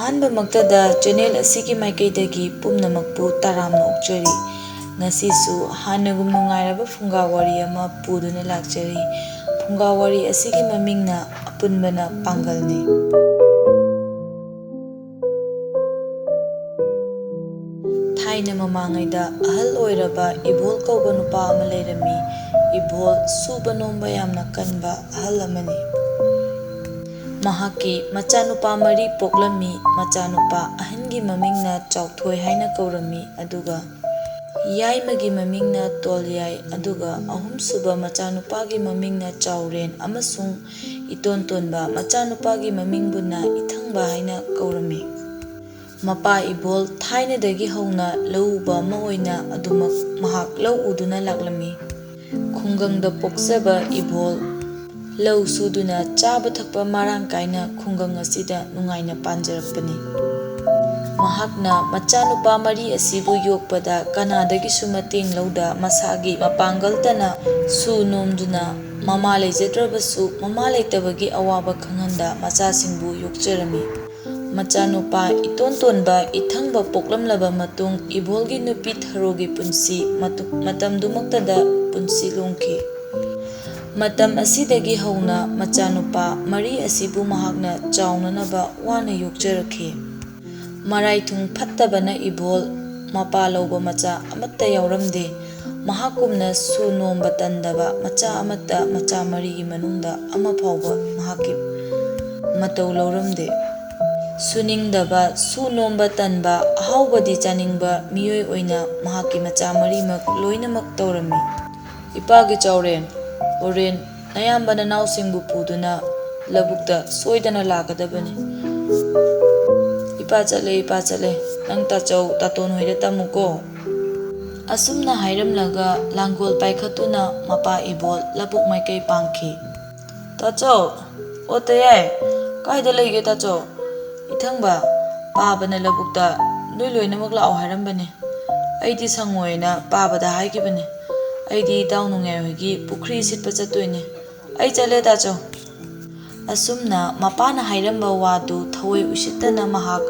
ꯑꯍꯥꯟꯕꯃꯛꯇꯗ channel ꯑꯁꯤꯒꯤ ꯃꯥꯏꯀꯩꯗꯒꯤ ꯄꯨꯝꯅꯃꯛꯄꯨ ꯇꯔꯥꯝꯅ ꯑꯣꯛꯆꯔꯤ꯫ ꯉꯁꯤꯁꯨ ꯍꯥꯟꯅꯒꯨꯝ ꯅꯨꯡꯉꯥꯏꯔꯕ ꯐꯨꯡꯒꯥ ꯋꯥꯔꯤ ꯑꯃ ꯄꯨꯗꯨꯅ ꯂꯥꯛꯆꯔꯤ꯫ ꯐꯨꯡꯒꯥ ꯋꯥꯔꯤ ꯑꯁꯤꯒꯤ ꯃꯃꯤꯡꯅ ꯑꯄꯨꯟꯕꯅ ꯄꯥꯡꯒꯜꯅꯤ꯫ ꯊꯥꯏꯅ ꯃꯃꯥꯡꯉꯩꯗ ꯑꯍꯜ ꯑꯣꯏꯔꯕ ꯏꯕꯣꯜ ꯀꯧꯕ ꯅꯨꯄꯥ ꯑꯃ ꯂꯩꯔꯝꯃꯤ꯫ ꯏꯕꯣꯜ ꯁꯨꯕ ꯅꯣꯝꯕ ꯌꯥꯝꯅ ꯀꯟꯕ ꯑꯍꯜ ꯑꯃꯅꯤ꯫ ꯃꯍꯥꯛꯀꯤ ꯃꯆꯥꯅꯨꯄꯥ 4 ꯄꯣꯛꯂꯝꯃꯤ꯫ ꯃꯆꯥꯅꯨꯄꯥ ꯑꯍꯟꯒꯤ ꯃꯃꯤꯡꯅ ꯆꯥꯎꯊꯣꯏ ꯍꯥꯏꯅ ꯀꯧꯔꯝꯃꯤ, ꯑꯗꯨꯒ ꯌꯥꯏꯃꯒꯤ ꯃꯃꯤꯡꯅ ꯇꯣꯜꯌꯥꯏ, ꯑꯗꯨꯒ ꯑꯍꯨꯝꯁꯨꯕ ꯃꯆꯥꯅꯨꯄꯥꯒꯤ ꯃꯃꯤꯡꯅ ꯆꯥꯎꯔꯦꯟ, ꯑꯃꯁꯨꯡ ꯏꯇꯣꯟꯇꯣꯟꯕ ꯃꯆꯥꯅꯨꯄꯥꯒꯤ ꯃꯃꯤꯡꯕꯨꯅ ꯏꯊꯪꯕ ꯍꯥꯏꯅ ꯀꯧꯔꯝꯃꯤ꯫ ꯃꯄꯥ ꯏꯕꯣꯜ ꯊꯥꯏꯅꯗꯒꯤ ꯍꯧꯅ ꯂꯧꯎꯕ ꯑꯃ ꯑꯣꯏꯅ ꯑꯗꯨꯃꯛ ꯃꯍꯥꯛ ꯂꯧ ꯎꯗꯨꯅ ꯂꯥꯛꯂꯝꯃꯤ꯫ ꯈꯨꯡꯒꯪꯗ ꯄꯣꯛꯆꯕ ꯏꯕꯣꯜ ꯂꯧ ꯁꯨꯗꯨꯅ ꯆꯥꯕ ꯊꯛꯄ ꯃꯔꯥꯡ ꯀꯥꯏꯅ ꯈꯨꯡꯒꯪ ꯑꯁꯤꯗ ꯅꯨꯡꯉꯥꯏꯅ ꯄꯥꯟꯖꯔꯛꯄꯅꯤ꯫ ꯃꯍꯥꯛꯅ ꯃꯆꯥꯅꯨꯄꯥ 4 ꯑꯁꯤꯕꯨ ꯌꯣꯛꯄꯗ ꯀꯅꯥꯗꯒꯤꯁꯨ ꯃꯇꯦꯡ ꯂꯧꯗ ꯃꯁꯥꯒꯤ ꯃꯄꯥꯡꯒꯜꯇꯅ ꯁꯨ ꯅꯣꯝꯗꯨꯅ ꯃꯃꯥ ꯂꯩꯖꯗ꯭ꯔꯕꯁꯨ ꯃꯃꯥ ꯂꯩꯇꯕꯒꯤ ꯑꯋꯥꯕ ꯈꯪꯍꯟꯗ ꯃꯆꯥꯁꯤꯡꯕꯨ ꯌꯣꯛꯆꯔꯝꯃꯤ꯫ ꯃꯆꯥꯅꯨꯄꯥ ꯏꯇꯣꯟꯇꯣꯟꯕ ꯏꯊꯪꯕ ꯄꯣꯛꯂꯝꯂꯕ ꯃꯇꯨꯡ ꯏꯕꯣꯜꯒꯤ ꯅꯨꯄꯤ ꯊꯔꯣꯒꯤ ꯄꯨꯟꯁꯤ ꯃꯇꯝꯗꯨꯃꯛꯇꯗ ꯄꯨꯟꯁꯤ ꯂꯣꯡꯈꯤ꯫ ꯃꯇꯝ ꯑꯁꯤꯗꯒꯤ ꯍꯧꯅ ꯃꯆꯥꯅꯨꯄꯥ 4 ꯑꯁꯤꯕꯨ ꯃꯍꯥꯛꯅ ꯆꯥꯎꯅꯅꯕ ꯋꯥꯅ ꯌꯣꯛꯆꯔꯛꯈꯤ꯫ ꯃꯔꯥꯏꯊꯨꯡ ꯐꯠꯇꯕꯅ ꯏꯕꯣꯜ ꯃꯄꯥ ꯂꯧꯕ ꯃꯆꯥ ꯑꯃꯠꯇ ꯌꯥꯎꯔꯝꯗꯦ꯫ ꯃꯍꯥꯛꯀꯨꯝꯅ ꯁꯨ ꯅꯣꯝꯕ ꯇꯟꯗꯕ ꯃꯆꯥ ꯑꯃꯠꯇ ꯃꯆꯥ 4ꯒꯤ ꯃꯅꯨꯡꯗ ꯑꯃ ꯐꯥꯎꯕ ꯃꯍꯥꯛꯀꯤ ꯃꯇꯧ ꯂꯧꯔꯝꯗꯦ꯫ ꯁꯨꯅꯤꯡꯗꯕ, ꯁꯨ ꯅꯣꯝꯕ ꯇꯟꯕ, ꯑꯍꯥꯎꯕꯗꯤ ꯆꯥꯅꯤꯡꯕ ꯃꯤꯑꯣꯏ ꯑꯣꯏꯅ ꯃꯍꯥꯛꯀꯤ ꯃꯆꯥ 4ꯃꯛ ꯂꯣꯏꯅꯃꯛ ꯇꯧꯔꯝꯃꯤ꯫ ꯏꯄꯥꯒꯤ ꯆꯥꯎꯔꯦꯟ, ꯍꯣꯔꯦꯟ ꯅꯌꯥꯝꯕ ꯅꯅꯥꯎꯁꯤꯡꯕꯨ ꯄꯨꯗꯨꯅ ꯂꯧꯕꯨꯛꯇ ꯁꯣꯏꯗꯅ ꯂꯥꯛꯀꯗꯕꯅꯤ꯫ ꯏꯄꯥ ꯆꯠꯂꯦ, ꯅꯪ ꯇꯥꯆꯧ ꯇꯥꯇꯣꯟ ꯍꯣꯏꯗ ꯇꯝꯃꯨꯀꯣ꯫ ꯑꯁꯨꯝꯅ ꯍꯥꯏꯔꯝꯂꯒ ꯂꯥꯡꯒꯣꯜ ꯄꯥꯏꯈꯠꯇꯨꯅ ꯃꯄꯥ ꯏꯕꯣꯜ ꯂꯧꯕꯨꯛ ꯃꯥꯏꯀꯩ ꯄꯥꯡꯈꯤ꯫ ꯇꯥꯆꯧ, ꯑꯣ ꯇꯌꯥꯏ, ꯀꯥꯏꯗ ꯂꯩꯒꯦ ꯇꯥꯆꯧ? ꯏꯊꯪꯕ, ꯄꯥꯕꯅ ꯂꯧꯕꯨꯛꯇ ꯅꯣꯏ ꯂꯣꯏꯅꯃꯛ ꯂꯥꯛꯑꯣ ꯍꯥꯏꯔꯝꯕꯅꯦ꯫ ꯑꯩꯗꯤ ꯁꯪꯉꯣꯏꯅ ꯄꯥꯕꯗ ꯍꯥꯏꯈꯤꯕꯅꯦ꯫ ꯑꯩꯗꯤ ꯏꯇꯥꯎ ꯅꯨꯡꯌꯥꯏ ꯍꯣꯏꯒꯤ ꯄꯨꯈ꯭ꯔꯤ ꯏꯁꯤꯠꯄ ꯆꯠꯇꯣꯏꯅꯦ꯫ ꯑꯩ ꯆꯠꯂꯦ ꯇꯥꯆꯧ꯫ ꯑꯁꯨꯝꯅ ꯃꯄꯥꯅ ꯍꯥꯏꯔꯝꯕ ꯋꯥꯗꯨ ꯊꯑꯣꯏ ꯎꯁꯤꯠꯇꯅ ꯃꯍꯥꯛ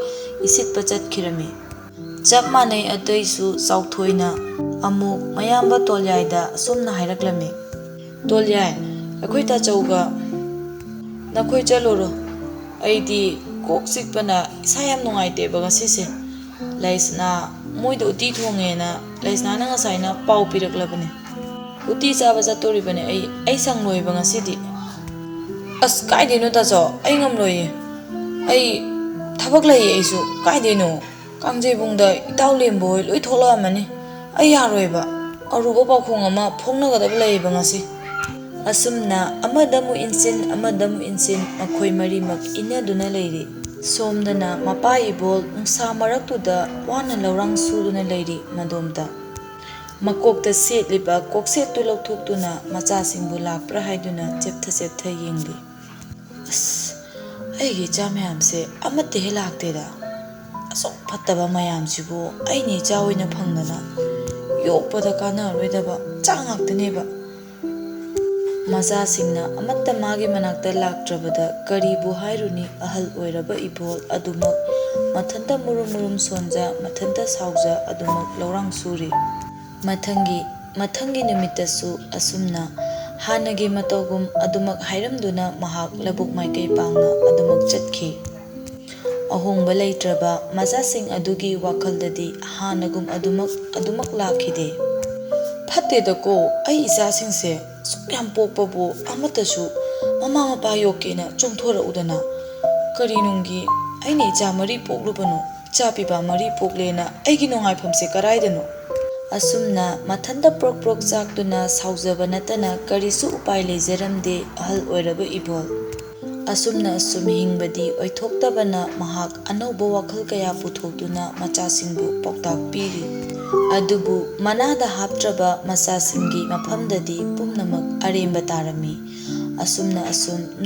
ꯏꯁꯤꯠꯄ ꯆꯠꯈꯤꯔꯝꯃꯤ꯫ ꯆꯞ ꯃꯥꯟꯅꯩ ꯑꯇꯩꯁꯨ ꯆꯥꯎꯊꯣꯏꯅ ꯑꯃꯨꯛ ꯃꯌꯥꯝꯕ ꯇꯣꯜꯌꯥꯏꯗ ꯑꯁꯨꯝꯅ ꯍꯥꯏꯔꯛꯂꯝꯃꯤ꯫ ꯇꯣꯜꯌꯥꯏ, ꯑꯩꯈꯣꯏ ꯇꯥꯆꯧꯒ ꯅꯈꯣꯏ ꯆꯠꯂꯨꯔꯣ꯫ ꯑꯩꯗꯤ ꯀꯣꯛ ꯆꯤꯛꯄꯅ ꯏꯁꯥ ꯌꯥꯝ ꯅꯨꯡꯉꯥꯏꯇꯦꯕ ꯉꯁꯤꯁꯦ꯫ ꯂꯩꯁꯅꯥ ꯃꯣꯏꯗ ꯎꯇꯤ ꯊꯣꯡꯉꯦꯅ ꯂꯩꯁꯅꯥꯅ ꯉꯁꯥꯏꯅ ꯄꯥꯎ ꯄꯤꯔꯛꯂꯕꯅꯦ꯫ ꯎꯇꯤ ꯆꯥꯕ ꯆꯠꯇꯣꯔꯤꯕꯅꯦ ꯑꯩ ꯁꯪꯂꯣꯏꯕ ꯉꯁꯤꯗꯤ꯫ ꯑꯁ ꯀꯥꯏꯗꯩꯅꯣ ꯇꯥꯆꯧ, ꯑꯩ ꯉꯝꯂꯣꯏꯌꯦ꯫ ꯑꯩ ꯊꯕꯛ ꯂꯩꯌꯦ ꯑꯩꯁꯨ꯫ ꯀꯥꯏꯗꯩꯅꯣ? ꯀꯥꯡꯖꯩꯕꯨꯡꯗ ꯏꯇꯥꯎ ꯂꯦꯝꯕ ꯍꯣꯏ ꯂꯣꯏ ꯊꯣꯛꯂꯛꯑꯝꯃꯅꯤ꯫ ꯑꯩ ꯌꯥꯔꯣꯏꯕ, ꯑꯔꯨꯕ ꯄꯥꯎꯈꯣꯡ ꯑꯃ ꯐꯣꯡꯅꯒꯗꯕ ꯂꯩꯌꯦꯕ ꯉꯁꯤ꯫ ꯑꯁꯨꯝꯅ ꯑꯃꯗ ꯑꯃꯨꯛ ꯏꯟꯁꯤꯟ ꯑꯃꯗ ꯑꯃꯨꯛ ꯏꯟꯁꯤꯟ ꯃꯈꯣꯏ 4ꯃꯛ ꯏꯟꯅꯗꯨꯅ ꯂꯩꯔꯤ꯫ ꯁꯣꯝꯗꯅ ꯃꯄꯥ ꯏꯕꯣꯜ ꯅꯨꯡꯁꯥ ꯃꯔꯛꯇꯨꯗ ꯋꯥꯅ ꯂꯧꯔꯥꯡ ꯁꯨꯗꯨꯅ ꯂꯩꯔꯤ꯫ ꯃꯗꯣꯝꯗ ꯃꯀꯣꯛꯇ ꯁꯦꯠꯂꯤꯕ ꯀꯣꯛꯁꯦꯠꯇꯨ ꯂꯧꯊꯣꯛꯇꯨꯅ ꯃꯆꯥꯁꯤꯡꯕꯨ ꯂꯥꯛꯄ꯭ꯔꯥ ꯍꯥꯏꯗꯨꯅ ꯆꯦꯞꯊ ꯌꯦꯡꯂꯤ꯫ ꯑꯁ, ꯑꯩꯒꯤ ꯏꯆꯥ ꯃꯌꯥꯝꯁꯦ ꯑꯃꯠꯇ ꯍꯦꯛ ꯂꯥꯛꯇꯦꯗ꯫ ꯑꯁꯨꯛ ꯐꯠꯇꯕ ꯃꯌꯥꯝꯁꯤꯕꯨ ꯑꯩꯅ ꯏꯆꯥ ꯑꯣꯏꯅ ꯐꯪꯗꯅ ꯌꯣꯛꯄꯗ ꯀꯥꯟꯅꯔꯣꯏꯗꯕ ꯃꯆꯥ ꯉꯥꯛꯇꯅꯦꯕ꯫ ꯃꯆꯥꯁꯤꯡꯅ ꯑꯃꯠꯇ ꯃꯥꯒꯤ ꯃꯅꯥꯛꯇ ꯂꯥꯛꯇ꯭ꯔꯕꯗ ꯀꯔꯤꯕꯨ ꯍꯥꯏꯔꯨꯅꯤ? ꯑꯍꯜ ꯑꯣꯏꯔꯕ ꯏꯕꯣꯜ ꯑꯗꯨꯃꯛ ꯃꯊꯟꯇ ꯃꯨꯔꯨꯝ ꯁꯣꯟꯖ, ꯃꯊꯟꯇ ꯁꯥꯎꯖ ꯑꯗꯨꯃꯛ ꯂꯧꯔꯥꯡ ꯁꯨꯔꯤ꯫ ꯃꯊꯪꯒꯤ ꯅꯨꯃꯤꯠꯇꯁꯨ ꯑꯁꯨꯝꯅ ꯍꯥꯟꯅꯒꯤ ꯃꯇꯧꯒꯨꯝ ꯑꯗꯨꯃꯛ ꯍꯥꯏꯔꯝꯗꯨꯅ ꯃꯍꯥꯛ ꯂꯧꯕꯨꯛ ꯃꯥꯏꯀꯩ ꯄꯥꯡꯅ ꯑꯗꯨꯃꯛ ꯆꯠꯈꯤ꯫ ꯑꯍꯣꯡꯕ ꯂꯩꯇ꯭ꯔꯕ ꯃꯆꯥꯁꯤꯡ ꯑꯗꯨꯒꯤ ꯋꯥꯈꯜꯗꯗꯤ ꯍꯥꯟꯅꯒꯨꯝ ꯑꯗꯨꯃꯛ ꯂꯥꯛꯈꯤꯗꯦ꯫ ꯐꯠꯇꯦꯗꯀꯣ, ꯑꯩ ꯏꯆꯥꯁꯤꯡꯁꯦ ꯁꯨꯛ ꯌꯥꯝ ꯄꯣꯛꯄꯕꯨ ꯑꯃꯠꯇꯁꯨ ꯃꯃꯥ ꯃꯄꯥ ꯌꯣꯛꯀꯦꯅ ꯆꯣꯡꯊꯣꯔꯛꯎꯗꯅ꯫ ꯀꯔꯤꯅꯨꯡꯒꯤ ꯑꯩꯅ ꯏꯆꯥ 4 ꯄꯣꯛꯂꯨꯕꯅꯣ? ꯏꯆꯥ ꯄꯤꯕꯥ 4 ꯄꯣꯛꯂꯦꯅ ꯑꯩꯒꯤ ꯅꯨꯡꯉꯥꯏꯐꯝꯁꯦ ꯀꯔꯥꯏꯗꯅꯣ? ꯑꯁꯨꯝꯅ ꯃꯊꯟꯇ ꯄ꯭ꯔꯣꯛ ꯆꯥꯛꯇꯨꯅ ꯁꯥꯎꯖꯕ ꯅꯠꯇꯅ ꯀꯔꯤꯁꯨ ꯎꯄꯥꯏ ꯂꯩꯖꯔꯝꯗꯦ ꯑꯍꯜ ꯑꯣꯏꯔꯕ ꯏꯕꯣꯜ꯫ ꯑꯁꯨꯝ ꯍꯤꯡꯕꯗꯤ ꯑꯣꯏꯊꯣꯛꯇꯕꯅ ꯃꯍꯥꯛ ꯑꯅꯧꯕ ꯋꯥꯈꯜ ꯀꯌꯥ ꯄꯨꯊꯣꯛꯇꯨꯅ ꯃꯆꯥꯁꯤꯡꯕꯨ ꯄꯥꯎꯇꯥꯛ ꯄꯤꯔꯤ꯫ ꯑꯗꯨꯕꯨ ꯃꯅꯥꯗ ꯍꯥꯞꯇ꯭ꯔꯕ ꯃꯆꯥꯁꯤꯡꯒꯤ ꯃꯐꯝꯗꯗꯤ ꯄꯨꯝꯅꯃꯛ ꯑꯔꯦꯝꯕ ꯇꯥꯔꯝꯃꯤ꯫ ꯑꯁꯨꯝ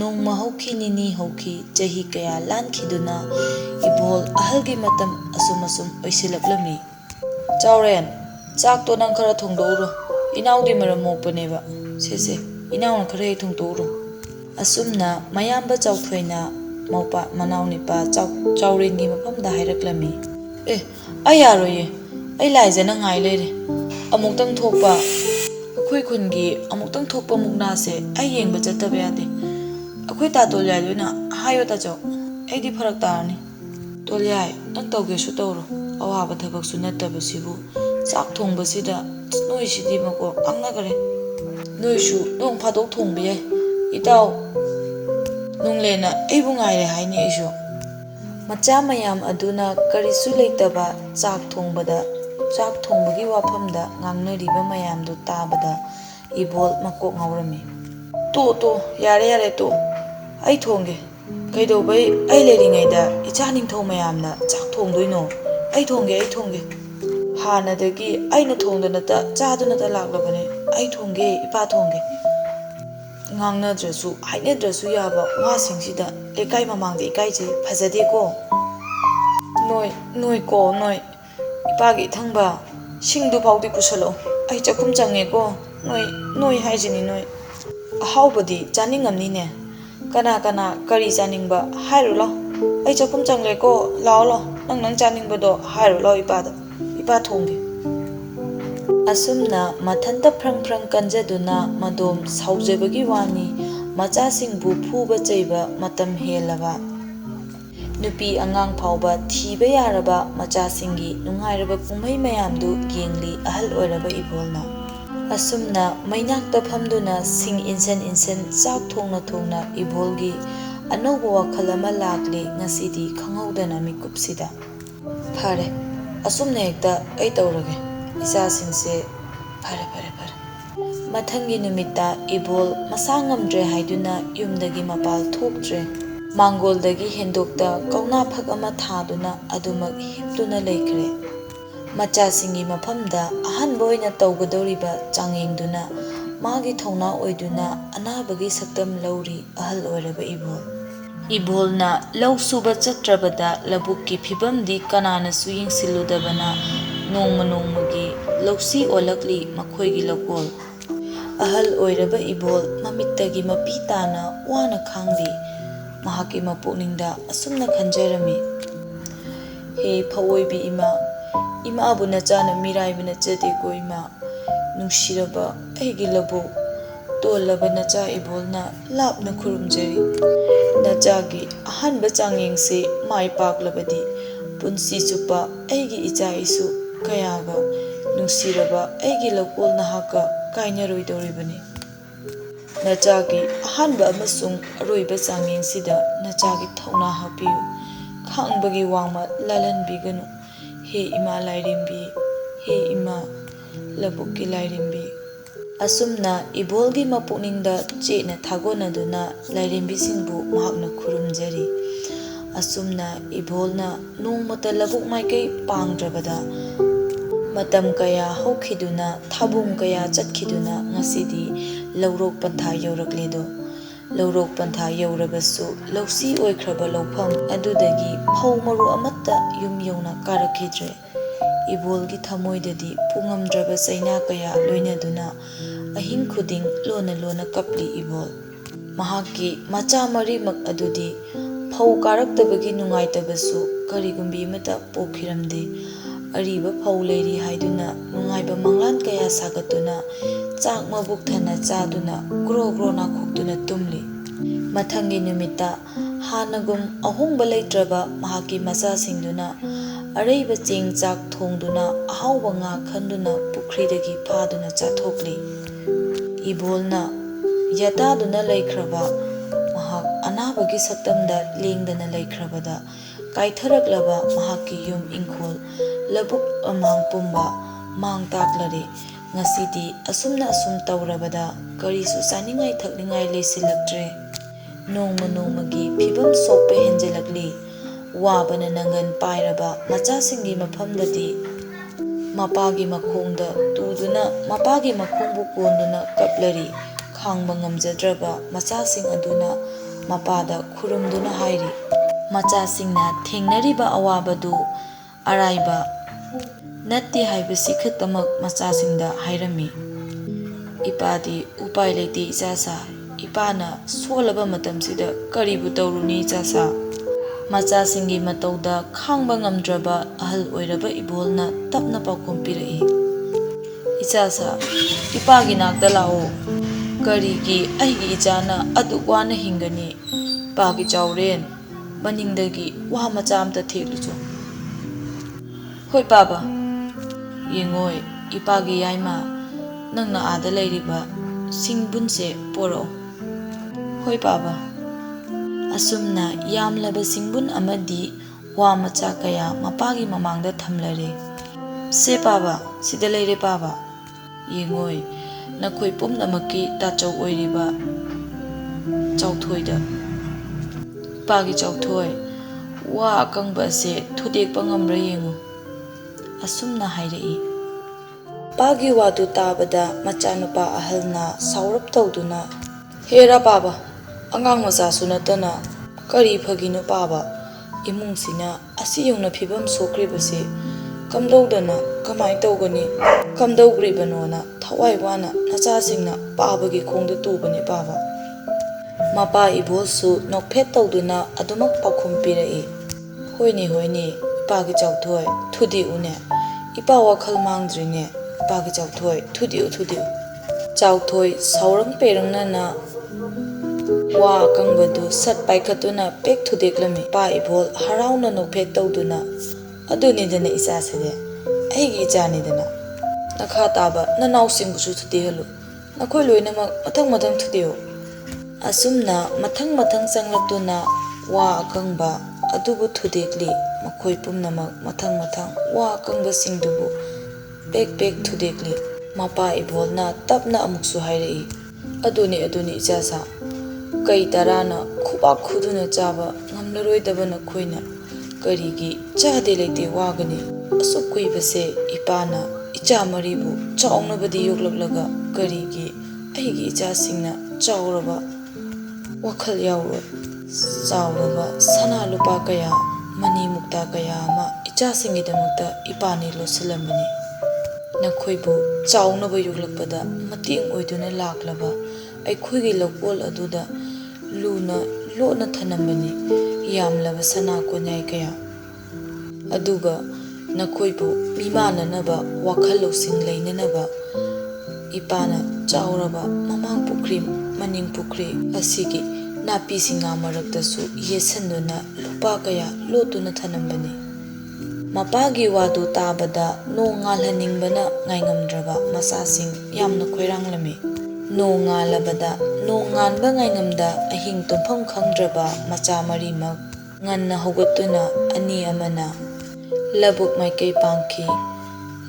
ꯅꯣꯡꯃ ꯍꯧꯈꯤ, ꯅꯤꯅꯤ ꯍꯧꯈꯤ, ꯆꯍꯤ ꯀꯌꯥ ꯂꯥꯟꯈꯤꯗꯨꯅ ꯏꯕꯣꯜ ꯑꯍꯜꯒꯤ ꯃꯇꯝ ꯑꯁꯨꯝ ꯑꯣꯏꯁꯤꯜꯂꯛꯂꯝꯃꯤ꯫ ꯆꯥꯎꯔꯦꯟ, ꯆꯥꯛꯇꯣ ꯅꯪ ꯈꯔ ꯊꯣꯡꯗꯣꯛꯎꯔꯣ꯫ ꯏꯅꯥꯎꯗꯤ ꯃꯔꯝ ꯃꯣꯛꯄꯅꯦꯕ꯫ ꯁꯦ ꯏꯅꯥꯎꯅ ꯈꯔ ꯍꯦꯛ ꯊꯣꯡꯗꯣꯛꯎꯔꯣ꯫ ꯑꯁꯨꯝꯅ ꯃꯌꯥꯝꯕ ꯆꯥꯎꯊꯣꯏꯅ ꯃꯧꯄꯥ ꯃꯅꯥꯎꯅꯤꯄꯥ ꯆꯥꯎꯔꯦꯟꯒꯤ ꯃꯐꯝꯗ ꯍꯥꯏꯔꯛꯂꯝꯃꯤ꯫ ꯑꯩ ꯌꯥꯔꯣꯏꯌꯦ, ꯑꯩ ꯂꯥꯏꯖꯅ ꯉꯥꯏ ꯂꯩꯔꯦ꯫ ꯑꯃꯨꯛꯇꯪ ꯊꯣꯛꯄ ꯑꯩꯈꯣꯏ ꯈꯨꯟꯒꯤ ꯑꯃꯨꯛꯇꯪ ꯊꯣꯛꯄ ꯃꯨꯛꯅꯥꯁꯦ ꯑꯩ ꯌꯦꯡꯕ ꯆꯠꯇꯕ ꯌꯥꯗꯦ꯫ ꯑꯩꯈꯣꯏ ꯇꯥ ꯇꯣꯜꯌꯥꯏ ꯂꯣꯏꯅ ꯍꯥꯏꯌꯣ ꯇꯥꯆꯧ, ꯑꯩꯗꯤ ꯐꯔꯛ ꯇꯥꯔꯅꯤ꯫ ꯇꯣꯜꯌꯥꯏ, ꯅꯪ ꯇꯧꯒꯦꯁꯨ ꯇꯧꯔꯣ, ꯑꯋꯥꯕ ꯊꯕꯛꯁꯨ ꯅꯠꯇꯕꯁꯤꯕꯨ ꯆꯥꯛ ꯊꯣꯡꯕꯁꯤꯗ ꯅꯣꯏꯁꯤꯗꯤ ꯃꯀꯣ ꯄꯥꯡꯅꯒꯔꯦ꯫ ꯅꯣꯏꯁꯨ ꯅꯣꯡ ꯐꯥꯗꯣꯛ ꯊꯣꯡꯕ ꯌꯥꯏ꯫ ꯏꯇꯥꯎ ꯅꯨꯡꯂꯦꯟꯅ ꯑꯩꯕꯨ ꯉꯥꯏꯔꯦ ꯍꯥꯏꯅꯤ ꯑꯩꯁꯨ꯫ ꯃꯆꯥ ꯃꯌꯥꯝ ꯑꯗꯨꯅ ꯀꯔꯤꯁꯨ ꯂꯩꯇꯕ ꯆꯥꯛ ꯊꯣꯡꯕꯒꯤ ꯋꯥꯐꯝꯗ ꯉꯥꯡꯅꯔꯤꯕ ꯃꯌꯥꯝꯗꯨ ꯇꯥꯕꯗ ꯏꯕꯣꯜ ꯃꯀꯣꯛ ꯉꯥꯎꯔꯝꯃꯤ꯫ ꯇꯣ ꯌꯥꯔꯦ ꯇꯣ, ꯑꯩ ꯊꯣꯡꯒꯦ꯫ ꯀꯩꯗꯧꯕꯩ ꯑꯩ ꯂꯩꯔꯤꯉꯩꯗ ꯏꯆꯥ ꯅꯤꯡꯊꯧ ꯃꯌꯥꯝꯅ ꯆꯥꯛ ꯊꯣꯡꯗꯣꯏꯅꯣ? ꯑꯩ ꯊꯣꯡꯒꯦ꯫ ꯍꯥꯟꯅꯗꯒꯤ ꯑꯩꯅ ꯊꯣꯡꯗꯅꯇ ꯆꯥꯗꯨꯅꯇ ꯂꯥꯛꯂꯕꯅꯦ꯫ ꯑꯩ ꯊꯣꯡꯒꯦ, ꯏꯄꯥ ꯊꯣꯡꯒꯦ꯫ ꯉꯥꯡꯅꯗ꯭ꯔꯁꯨ ꯍꯥꯏꯅꯗ꯭ꯔꯁꯨ ꯌꯥꯕ ꯋꯥꯁꯤꯡꯁꯤꯗ ꯂꯩꯀꯥꯏ ꯃꯃꯥꯡꯗ ꯏꯀꯥꯏꯖꯩ, ꯐꯖꯗꯦꯀꯣ? ꯅꯣꯏ ꯏꯄꯥꯒꯤ ꯏꯊꯪꯕ, ꯁꯤꯡꯗꯨ ꯐꯥꯎꯗꯤ ꯄꯨꯁꯜꯂꯛꯑꯣ, ꯑꯩ ꯆꯥꯛꯈꯨꯝ ꯆꯪꯉꯦꯀꯣ꯫ ꯅꯣꯏ ꯍꯥꯏꯁꯤꯅꯤ ꯅꯣꯏ꯫ ꯑꯍꯥꯎꯕꯗꯤ ꯆꯥꯅꯤꯡꯉꯝꯅꯤꯅꯦ? ꯀꯅꯥ ꯀꯔꯤ ꯆꯥꯅꯤꯡꯕ ꯍꯥꯏꯔꯣ ꯂꯥꯎ, ꯑꯩ ꯆꯥꯛꯈꯨꯝ ꯆꯪꯂꯦꯀꯣ꯫ ꯂꯥꯎ, ꯅꯪ ꯆꯥꯅꯤꯡꯕꯗꯣ ꯍꯥꯏꯔꯣ ꯂꯥꯎ ꯏꯄꯥꯗ, ꯏꯄꯥ ꯊꯣꯡꯒꯦ꯫ ꯑꯁꯨꯝꯅ ꯃꯊꯟꯇ ꯐ꯭ꯔꯪ ꯀꯟꯖꯗꯨꯅ ꯃꯗꯣꯝ ꯁꯥꯎꯖꯕꯒꯤ ꯋꯥꯅꯤ ꯃꯆꯥꯁꯤꯡꯕꯨ ꯐꯨꯕ ꯆꯩꯕ ꯃꯇꯝ ꯍꯦꯜꯂꯕ ꯅꯨꯄꯤ ꯑꯉꯥꯡ ꯐꯥꯎꯕ ꯊꯤꯕ ꯌꯥꯔꯕ ꯃꯆꯥꯁꯤꯡꯒꯤ ꯅꯨꯡꯉꯥꯏꯔꯕ ꯀꯨꯝꯍꯩ ꯃꯌꯥꯝꯗꯨ ꯌꯦꯡꯂꯤ ꯑꯍꯜ ꯑꯣꯏꯔꯕ ꯏꯕꯣꯜꯅ꯫ ꯑꯁꯨꯝꯅ ꯃꯩꯅꯥꯛꯇ ꯐꯝꯗꯨꯅ ꯁꯤꯡ ꯏꯟꯁꯟ ꯆꯥꯛ ꯊꯣꯡꯅ ꯏꯕꯣꯜꯒꯤ ꯑꯅꯧꯕ ꯋꯥꯈꯜ ꯑꯃ ꯂꯥꯛꯂꯤ ꯉꯁꯤꯗꯤ ꯈꯪꯍꯧꯗꯅ ꯃꯤꯀꯨꯞꯁꯤꯗ꯫ ꯐꯔꯦ, ꯑꯁꯨꯝꯅ ꯍꯦꯛꯇ ꯑꯩ ꯇꯧꯔꯒꯦ꯫ ꯏꯆꯥꯁꯤꯡꯁꯦ ꯐꯔꯦ꯫ ꯃꯊꯪꯒꯤ ꯅꯨꯃꯤꯠꯇ ꯏꯕꯣꯜ ꯃꯁꯥ ꯉꯝꯗ꯭ꯔꯦ ꯍꯥꯏꯗꯨꯅ ꯌꯨꯝꯗꯒꯤ ꯃꯄꯥꯜ ꯊꯣꯛꯇ꯭ꯔꯦ꯫ ꯃꯥꯡꯒꯣꯜꯗꯒꯤ ꯍꯦꯟꯗꯣꯛꯇ ꯀꯧꯅꯥ ꯐꯛ ꯑꯃ ꯊꯥꯗꯨꯅ ꯑꯗꯨꯃꯛ ꯍꯤꯞꯇꯨꯅ ꯂꯩꯈ꯭ꯔꯦ꯫ ꯃꯆꯥꯁꯤꯡꯒꯤ ꯃꯐꯝꯗ ꯑꯍꯥꯟꯕ ꯑꯣꯏꯅ ꯇꯧꯒꯗꯧꯔꯤꯕ ꯆꯥꯡꯌꯦꯡꯗꯨꯅ ꯃꯥꯒꯤ ꯊꯧꯅꯥ ꯑꯣꯏꯗꯨꯅ ꯑꯅꯥꯕꯒꯤ ꯁꯛꯇꯝ ꯂꯧꯔꯤ ꯑꯍꯜ ꯑꯣꯏꯔꯕ ꯏꯕꯣꯜ꯫ ꯏꯕꯣꯜꯅ ꯂꯧ ꯁꯨꯕ ꯆꯠꯇ꯭ꯔꯕꯗ ꯂꯧꯕꯨꯛꯀꯤ ꯐꯤꯕꯝꯗꯤ ꯀꯅꯥꯅꯁꯨ ꯌꯦꯡꯁꯤꯜꯂꯨꯗꯕꯅ ꯅꯣꯡꯃꯒꯤ ꯂꯧꯁꯤ ꯑꯣꯜꯂꯛꯂꯤ ꯃꯈꯣꯏꯒꯤ ꯂꯧꯀꯣꯜ꯫ ꯑꯍꯜ ꯑꯣꯏꯔꯕ ꯏꯕꯣꯜ ꯃꯃꯤꯠꯇꯒꯤ ꯃꯄꯤ ꯇꯥꯅ ꯋꯥꯅ ꯈꯥꯡꯂꯤ꯫ ꯃꯍꯥꯛꯀꯤ ꯃꯄꯨꯛꯅꯤꯡꯗ ꯑꯁꯨꯝꯅ ꯈꯟꯖꯔꯝꯃꯤ꯫ ꯍꯦ ꯐꯧꯑꯣꯏꯕꯤ ꯏꯃꯥ, ꯏꯃꯥꯕꯨ ꯅꯆꯥꯅ ꯃꯤꯔꯥꯏꯕ ꯅꯠꯆꯗꯦꯀꯣ ꯏꯃꯥ꯫ ꯅꯨꯡꯁꯤꯔꯕ ꯑꯩꯒꯤ ꯂꯕꯨꯛ, ꯇꯣꯜꯂꯕ ꯅꯆꯥ ꯏꯕꯣꯜꯅ ꯂꯥꯞꯅ ꯈꯨꯔꯨꯝꯖꯔꯤ꯫ ꯅꯆꯥꯒꯤ ꯑꯍꯥꯟꯕ ꯆꯥꯡꯌꯦꯡꯁꯤ ꯃꯥꯏ ꯄꯥꯛꯂꯕꯗꯤ ꯄꯨꯟꯁꯤ ꯆꯨꯞꯄ ꯑꯩꯒꯤ ꯏꯆꯥ ꯏꯁꯨ ꯀꯌꯥꯒ ꯅꯨꯡꯁꯤꯔꯕ ꯑꯩꯒꯤ ꯂꯧꯀꯣꯜ ꯅꯍꯥꯛꯀ ꯀꯥꯏꯅꯔꯣꯏꯗꯧꯔꯤꯕꯅꯤ꯫ ꯅꯆꯥꯒꯤ ꯑꯍꯥꯟꯕ ꯑꯃꯁꯨꯡ ꯑꯔꯣꯏꯕ ꯆꯥꯡꯌꯦꯡꯁꯤꯗ ꯅꯆꯥꯒꯤ ꯊꯧꯅꯥ ꯍꯥꯞꯄꯤꯌꯨ, ꯈꯥꯡꯕꯒꯤ ꯋꯥꯡꯃ ꯂꯥꯜꯍꯟꯕꯤꯒꯅꯨ꯫ ꯍꯦ ꯏꯃꯥ ꯂꯥꯏꯔꯦꯝꯕꯤ, ꯍꯦ ꯏꯃꯥ ꯂꯕꯨꯛꯀꯤ ꯂꯥꯏꯔꯦꯝꯕꯤ꯫ ꯑꯁꯨꯝꯅ ꯏꯕꯣꯜꯒꯤ ꯃꯄꯨꯛꯅꯤꯡꯗ ꯆꯦꯠꯅ ꯊꯥꯒꯣꯟꯅꯗꯨꯅ ꯂꯥꯏꯔꯦꯝꯕꯤꯁꯤꯡꯕꯨ ꯃꯍꯥꯛꯅ ꯈꯨꯔꯨꯝꯖꯔꯤ꯫ ꯑꯁꯨꯝꯅ ꯏꯕꯣꯜꯅ ꯅꯣꯡꯃꯇ ꯂꯕꯨꯛ ꯃꯥꯏꯀꯩ ꯄꯥꯡꯗ꯭ꯔꯕꯗ ꯃꯇꯝ ꯀꯌꯥ ꯍꯧꯈꯤꯗꯨꯅ ꯊꯥꯕꯨꯡ ꯀꯌా ꯆꯠꯈꯤꯗꯨꯅ ꯉꯁꯤꯗꯤ ꯂꯧꯔꯣꯛ ꯄꯟꯊꯥ ꯌꯧꯔꯛꯂꯦꯗꯣ꯫ ꯂꯧꯔꯣꯛ ꯄꯟꯊꯥ ꯌꯧꯔꯕꯁꯨ ꯂꯧꯁꯤ ꯑꯣꯏꯈ꯭ꯔꯕ ꯂꯧꯐꯝ ꯑꯗꯨꯗꯒꯤ ꯐꯧ ꯃꯔꯨ ꯑꯃꯠꯇ ꯌꯨꯝ ꯌꯧꯅ ꯀꯥꯔꯛꯈꯤꯗ꯭ꯔꯦ꯫ ꯏꯕꯣꯜꯒꯤ ꯊꯃꯣꯏꯗꯗꯤ ꯄꯨꯉꯝꯗ꯭ꯔꯕ ꯆꯩꯅꯥ ꯀꯌꯥ ꯂꯣꯏꯅꯗꯨꯅ ꯑꯍꯤꯡ ꯈꯨꯗꯤꯡ ꯂꯣꯟꯅ ꯀꯞꯂꯤ ꯏꯕꯣꯜ꯫ ꯃꯍꯥꯛꯀꯤ ꯃꯆꯥ ꯃꯔꯤꯃꯛ ꯑꯗꯨꯗꯤ ꯐꯧ ꯀꯥꯔꯛꯇꯕꯒꯤ ꯅꯨꯡꯉꯥꯏꯇꯕꯁꯨ ꯀꯔꯤꯒꯨꯝꯕꯤ ꯑꯃꯠꯇ ꯄꯣꯛꯈꯤꯔꯝꯗꯦ꯫ ꯑꯔꯤꯕ ꯐꯧ ꯂꯩꯔꯤ ꯍꯥꯏꯗꯨꯅ ꯅꯨꯡꯉꯥꯏꯕ ꯃꯪꯂꯥꯟ ꯀꯌꯥ ꯁꯥꯒꯠꯇꯨꯅ ꯆꯥꯛ ꯃꯕꯨꯛ ꯊꯟꯅ ꯆꯥꯗꯨꯅ ꯒ꯭ꯔꯣ ꯅꯥꯈꯣꯛꯇꯨꯅ ꯇꯨꯝꯂꯤ꯫ ꯃꯊꯪꯒꯤ ꯅꯨꯃꯤꯠꯇ ꯍꯥꯟꯅꯒꯨꯝ ꯑꯍꯣꯡꯕ ꯂꯩꯇ꯭ꯔꯕ ꯃꯍꯥꯛꯀꯤ ꯃꯆꯥꯁꯤꯡꯗꯨꯅ ꯑꯔꯩꯕ ꯆꯦꯡ ꯆꯥꯛ ꯊꯣꯡꯗꯨꯅ ꯑꯍꯥꯎꯕ ꯉꯥ ꯈꯟꯗꯨꯅ ꯄꯨꯈ꯭ꯔꯤꯗꯒꯤ ꯐꯥꯗꯨꯅ ꯆꯥꯊꯣꯛꯂꯤ꯫ ꯏꯕꯣꯜꯅ ꯌꯥꯇꯥꯗꯨꯅ ꯂꯩꯈ꯭ꯔꯕ ꯃꯍꯥꯛ ꯑꯅꯥꯕꯒꯤ ꯁꯛꯇꯝꯗ ꯂꯦꯡꯗꯅ ꯂꯩꯈ꯭ꯔꯕꯗ ꯀꯥꯏꯊꯔꯛꯂꯕ ꯃꯍꯥꯛꯀꯤ ꯌꯨꯝ ꯏꯪꯈꯣꯜ ꯂꯕꯨꯛ ꯂꯝꯍꯥꯡ ꯄꯨꯝꯕ ꯃꯥꯡ ꯇꯥꯛꯂꯔꯦ꯫ ꯉꯁꯤꯗꯤ ꯑꯁꯨꯝ ꯇꯧꯔꯕꯗ ꯀꯔꯤꯁꯨ ꯆꯥꯅꯤꯡꯉꯥꯏ ꯊꯛꯅꯤꯡꯉꯥꯏ ꯂꯩꯁꯤꯜꯂꯛꯇ꯭ꯔꯦ꯫ ꯅꯣꯡꯃꯒꯤ ꯐꯤꯕꯝ ꯁꯣꯛꯄ ꯍꯦꯟꯖꯤꯜꯂꯛꯂꯤ꯫ ꯋꯥꯕꯅ ꯅꯪꯒꯟ ꯄꯥꯏꯔꯕ ꯃꯆꯥꯁꯤꯡꯒꯤ ꯃꯐꯝꯗꯗꯤ ꯃꯄꯥꯒꯤ ꯃꯈꯣꯡꯗ ꯇꯨꯗꯨꯅ ꯃꯄꯥꯒꯤ ꯃꯈꯣꯡꯕꯨ ꯀꯣꯟꯗꯨꯅ ꯀꯞꯂꯔꯤ꯫ ꯈꯥꯡꯕ ꯉꯝꯖꯗ꯭ꯔꯕ ꯃꯆꯥꯁꯤꯡ ꯑꯗꯨꯅ ꯃꯄꯥꯗ ꯈꯨꯔꯨꯝꯗꯨꯅ ꯍꯥꯏꯔꯤ꯫ ꯃꯆꯥꯁꯤꯡꯅ ꯊꯦꯡꯅꯔꯤꯕ ꯑꯋꯥꯕꯗꯨ ꯑꯔꯥꯏꯕ ꯅꯠꯇꯦ ꯍꯥꯏꯕꯁꯤ ꯈꯛꯇꯃꯛ ꯃꯆꯥꯁꯤꯡꯗ ꯍꯥꯏꯔꯝꯃꯤ꯫ ꯏꯄꯥꯗꯤ ꯎꯄꯥꯏ ꯂꯩꯇꯦ ꯏꯆꯥꯁꯥ, ꯏꯄꯥ ipana solaba matamsida karibu tawruni ichasa machasingi matauda khangba ngamdraba ahal oiraba ibolna tapna pakum pirai ichasa ipagi nakda lao karigi aigi ichana adukwana hingani pagi chawren maningdagi wa macha amta thekluchu hoi baba yengoi ipagi yaima nangna ada leiriba singbunse poro hoi baba asumna yamlaba singbun amadi wa macha kaya mapagi mamangda thamlare se baba sida leire baba yengoi nakhoi pumnamaki tachau oiriba chawthoida pagi chawthoi wa akangba se thudek pangamra yengu asumna hairei pagi wadu tabada machanupa ahalna saurap tawduna hera baba angang macha sunatana kari phaginu baba imungsina asi yongna phibam sokribase kamdawdana kamai tawgani kamdawgribanona thawai wana nachasingna pabagi khongda tubani baba mapa ibolsu nokphet tawduna adumak pakhum pirai hoini ipagi chawthoi thudi une ipa wakhal mangdrine ipagi chawthoi thudi chawthoi saurang perangna na wa kangbadu sat paikhatuna pek thudeklami pa ibol harauna nokphet tawduna aduni dana isa sade aigi jani dana nakha taba nanaw singbusu thudi halu nakhoi loina mathang thudiyo asumna mathang changlaptuna wa akangba adubu thudekli makhoi pumnamak mathang wa akangba singdubu pek thudekli mapa ibolna tapna amuksu hairei aduni ijasa kai tarana khuba khuduna chaba ngamlaroidabana khoina karigi chade leite wagani asukkuibase ipana icha maribu chawnabadi yoklaklaga karigi aigi icha singna chawraba wakhal yawro chawraba sana lupa kaya mani mukta kaya ama icha singidamakta ipani losilambani nakhoibu chawnaba yoklakpada mating oiduna laklaba aikhoigi lokol aduda lona thanambani yamlaba sana konyai kaya aduga nakhoibu mimananaba wakhal losing leinanaba ipana chawraba mamang pukri maning pukri asigi napi singa maraktasu yesanduna lupa kaya lotuna thanambani mapagi wadu tabada no ngalhaningbana ngaingamdraba masasing yamna khoiranglami no ngalabada no nganba ngaingamda ahing tumpham khangdraba macha marimak nganna hogatuna ani amana labuk maikei pangki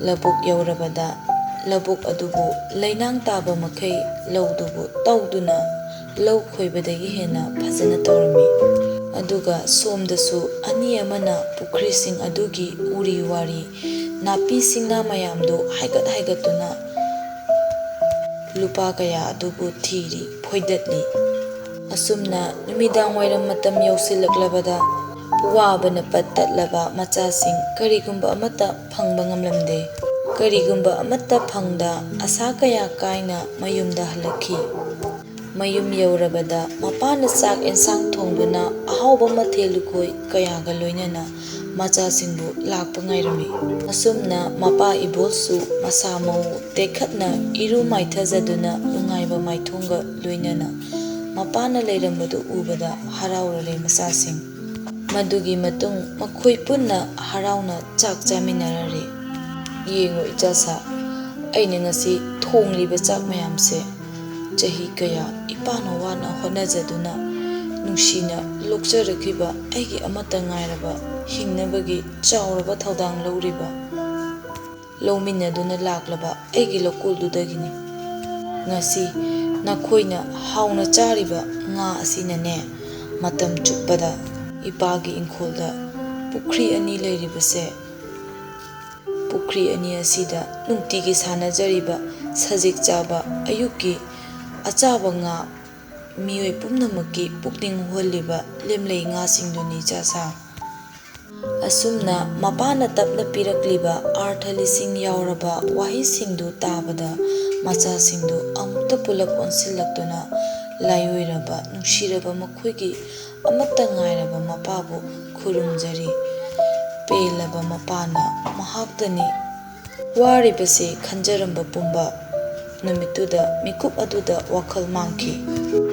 labuk yaurabada labuk adubu leinang taba makai laudubu tawduna lau khoibadagi hena phajana tawrami aduga somdasu ani amana pukrising adugi uri wari napi singna mayamdo haigatuna lupa kaya adubu thiri phoidatli asumna numidang wairam matam yausilaklabada wabana pattatlaba machasing karigumba amata phangba ngamlamde karigumba amata phangda asa kaya kaina mayumda halakhi mayum yaurabada mapana sak ensang thongduna ahawba mathelukoi kayaga loinana machasingbu lakpa ngairami asumna mapa ibolsu masamau tekhatna iru maithajaduna nungaiba maithonga loinana mapana leirambadu ubada haraurale masasing madugi matung makhoi punna harauna chak chaminarare yengo ijasa aine ngasi thongliba chak mayamse chahi kaya ipana wana honajaduna nungshina lokjarakiba aigi amata ngairaba hingnabagi chawraba thaudang lauriba lawminaduna laklaba aigi lokuldudagini ngasi nakhoina hauna chariba nga asinane matam chuppada ipagi inkolda pukri ani leiribase pukri ani asida nungtigi sanajariba sajik chaba ayuki achaba nga mioi pumnamaki pukning holiba lemlei nga singduni chasa asumna mapana tapna pirakliba arthali sing yauraba wahi singdu tabada macha singdu amukta pulak onsilaktuna ꯂꯥꯏꯑꯣꯏꯔꯕ ꯅꯨꯡꯁꯤꯔꯕ ꯃꯈꯣꯏꯒꯤ ꯑꯃꯠꯇ ꯉꯥꯏꯔꯕ ꯃꯄꯥꯕꯨ ꯈꯨꯔꯨꯝꯖꯔꯤ꯫ ꯄꯦꯜꯂꯕ ꯃꯄꯥꯅ ꯃꯍꯥꯛꯇꯅꯤ ꯋꯥꯔꯤꯕꯁꯦ ꯈꯟꯖꯔꯝꯕ ꯄꯨꯝꯕ ꯅꯨꯃꯤꯠꯇꯨꯗ ꯃꯤꯀꯨꯞ ꯑꯗꯨꯗ ꯋꯥꯈꯜ ꯃꯥꯡꯈꯤ꯫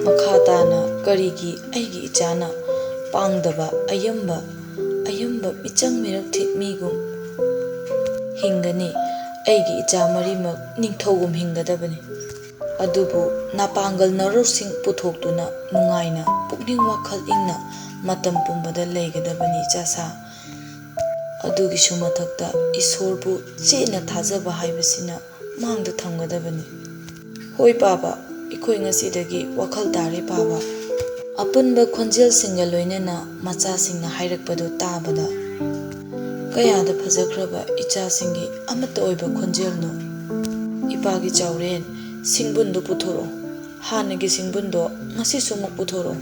ꯃꯈꯥ ꯇꯥꯅ ꯀꯔꯤꯒꯤ ꯑꯩꯒꯤ ꯏꯆꯥꯅ ꯄꯥꯡꯗꯕ ꯑꯌꯝꯕ ꯃꯤꯆꯪ ꯃꯤꯔꯛ ꯊꯤꯠꯃꯤꯒꯨꯝ ꯍꯤꯡꯒꯅꯤ? ꯑꯩꯒꯤ ꯏꯆꯥ ꯃꯔꯤꯃꯛ ꯅꯤꯡꯊꯧꯒꯨꯝ ꯍꯤꯡꯒꯗꯕꯅꯤ꯫ ꯑꯗꯨꯕꯨ ꯅꯥꯄꯥꯡꯒꯜ ꯅꯔꯧꯁꯤꯡ ꯄꯨꯊꯣꯛꯇꯨꯅ ꯅꯨꯡꯉꯥꯏꯅ ꯄꯨꯛꯅꯤꯡ ꯋꯥꯈꯜ ꯏꯪꯅ ꯃꯇꯝ ꯄꯨꯝꯕꯗ ꯂꯩꯒꯗꯕꯅꯤ ꯏꯆꯥꯁꯥ꯫ ꯑꯗꯨꯒꯤꯁꯨ ꯃꯊꯛꯇ ꯏꯁꯣꯔꯕꯨ ꯆꯦꯠꯅ ꯊꯥꯖꯕ ꯍꯥꯏꯕꯁꯤꯅ ꯃꯥꯡꯗ ꯊꯝꯒꯗꯕꯅꯤ꯫ ꯍꯣꯏ ꯄꯥꯕ, ꯑꯩꯈꯣꯏ ꯉꯁꯤꯗꯒꯤ ꯋꯥꯈꯜ ꯇꯥꯔꯦ ꯄꯥꯕ꯫ ꯑꯄꯨꯟꯕ ꯈꯣꯟꯖꯦꯜꯁꯤꯡꯒ ꯂꯣꯏꯅꯅ ꯃꯆꯥꯁꯤꯡꯅ ꯍꯥꯏꯔꯛꯄꯗꯨ ꯇꯥꯕꯗ ꯀꯌꯥꯗ ꯐꯖꯈ꯭ꯔꯕ ꯏꯆꯥꯁꯤꯡꯒꯤ ꯑꯃꯠꯇ ꯑꯣꯏꯕ ꯈꯣꯟꯖꯦꯜꯅꯣ! ꯏꯄꯥꯒꯤ ꯆꯥꯎꯔꯦꯟ, ꯁꯤꯡꯕꯨꯟꯗꯨ ꯄꯨꯊꯣꯔꯛꯑꯣ꯫ ꯍꯥꯟꯅꯒꯤ ꯁꯤꯡꯕꯨꯟꯗꯣ ꯉꯁꯤꯁꯨ ꯑꯃꯨꯛ ꯄꯨꯊꯣꯔꯛꯑꯣ꯫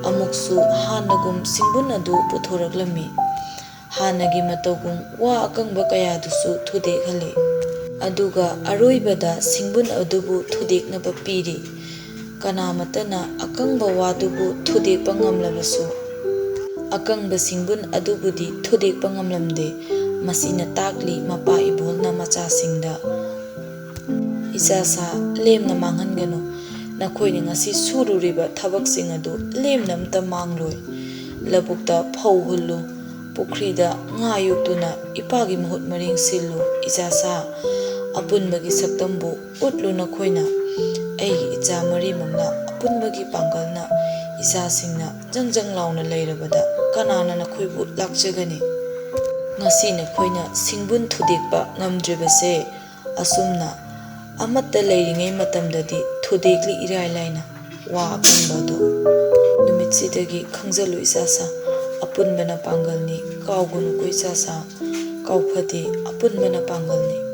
ꯑꯃꯨꯛꯁꯨ ꯍꯥꯟꯅꯒꯨꯝ ꯁꯤꯡꯕꯨꯟ ꯑꯗꯨ ꯄꯨꯊꯣꯔꯛꯂꯝꯃꯤ꯫ ꯍꯥꯟꯅꯒꯤ ꯃꯇꯧꯒꯨꯝ ꯋꯥ ꯑꯀꯪꯕ ꯀꯌꯥꯗꯨꯁꯨ ꯊꯨꯗꯦꯛꯍꯜꯂꯤ꯫ ꯑꯗꯨꯒ ꯑꯔꯣꯏꯕꯗ ꯁꯤꯡꯕꯨꯟ ꯑꯗꯨꯕꯨ ꯊꯨꯗꯦꯛꯅꯕ ꯄꯤꯔꯤ꯫ ꯀꯅꯥꯃꯠꯇꯅ ꯑꯀꯪꯕ ꯋꯥꯗꯨꯕꯨ ꯊꯨꯗꯦꯛꯄ ꯉꯝꯂꯕꯁꯨ ꯑꯀꯪꯕ ꯁꯤꯡꯕꯨꯟ ꯑꯗꯨꯕꯨꯗꯤ ꯊꯨꯗꯦꯛꯄ ꯉꯝꯂꯝꯗꯦ꯫ ꯃꯁꯤꯅ ꯇꯥꯛꯂꯤ ꯃꯄꯥ ꯏꯕꯣꯜꯅ ꯃꯆꯥꯁꯤꯡꯗ, ꯏꯆꯥꯁꯥ, ꯂꯦꯝꯅ ꯃꯥꯡꯍꯟꯒꯅꯨ꯫ ꯅꯈꯣꯏꯅ ꯉꯁꯤ ꯁꯨꯔꯨꯔꯤꯕ ꯊꯕꯛꯁꯤꯡ ꯑꯗꯨ ꯂꯦꯝꯅ ꯑꯃꯇ ꯃꯥꯡꯂꯣꯏ꯫ ꯂꯧꯕꯨꯛꯇ ꯐꯧ ꯍꯨꯜꯂꯨ, ꯄꯨꯈ꯭ꯔꯤꯗ ꯉꯥ ꯌꯣꯛꯇꯨꯅ ꯏꯄꯥꯒꯤ ꯃꯍꯨꯠ ꯃꯔꯦꯡ ꯁꯤꯜꯂꯨ꯫ ꯏꯆꯥꯁꯥ, ꯑꯄꯨꯟꯕꯒꯤ ꯁꯛꯇꯝꯕꯨ ꯎꯠꯂꯨ ꯅꯈꯣꯏꯅ꯫ ꯑꯩꯒꯤ ꯏꯆꯥ ꯃꯔꯤꯃꯛꯅ ꯑꯄꯨꯟꯕꯒꯤ ꯄꯥꯡꯒꯜꯅ ꯏꯆꯥꯁꯤꯡꯅ ꯖꯪ ꯂꯥꯎꯅ ꯂꯩꯔꯕꯗ ꯀꯅꯥꯅ ꯅꯈꯣꯏꯕꯨ ꯂꯥꯛꯆꯒꯅꯤ? ꯉꯁꯤ ꯅꯈꯣꯏꯅ ꯁꯤꯡꯕꯨꯟ ꯊꯨꯗꯦꯛꯄ ꯉꯝꯗ꯭ꯔꯤꯕꯁꯦ ꯑꯁꯨꯝꯅ ꯑꯃꯠꯇ ꯂꯩꯔꯤꯉꯩ ꯃꯇꯝꯗꯗꯤ ꯊꯨꯗꯦꯛꯂꯤ ꯏꯔꯥꯏ ꯂꯥꯏꯅ ꯋꯥ ꯑꯀꯪꯕ ꯑꯗꯨ꯫ ꯅꯨꯃꯤꯠꯁꯤꯗꯒꯤ ꯈꯪꯖꯜꯂꯨ ꯏꯆꯥꯁꯥ, ꯑꯄꯨꯟꯕꯅ ꯄꯥꯡꯒꯜꯅꯤ, ꯀꯥꯎꯒꯅꯨꯀꯣ ꯏꯆꯥꯁꯥ꯫ ꯀꯥꯎꯐꯗꯦ, ꯑꯄꯨꯟꯕꯅ ꯄꯥꯡꯒꯜꯅꯤ꯫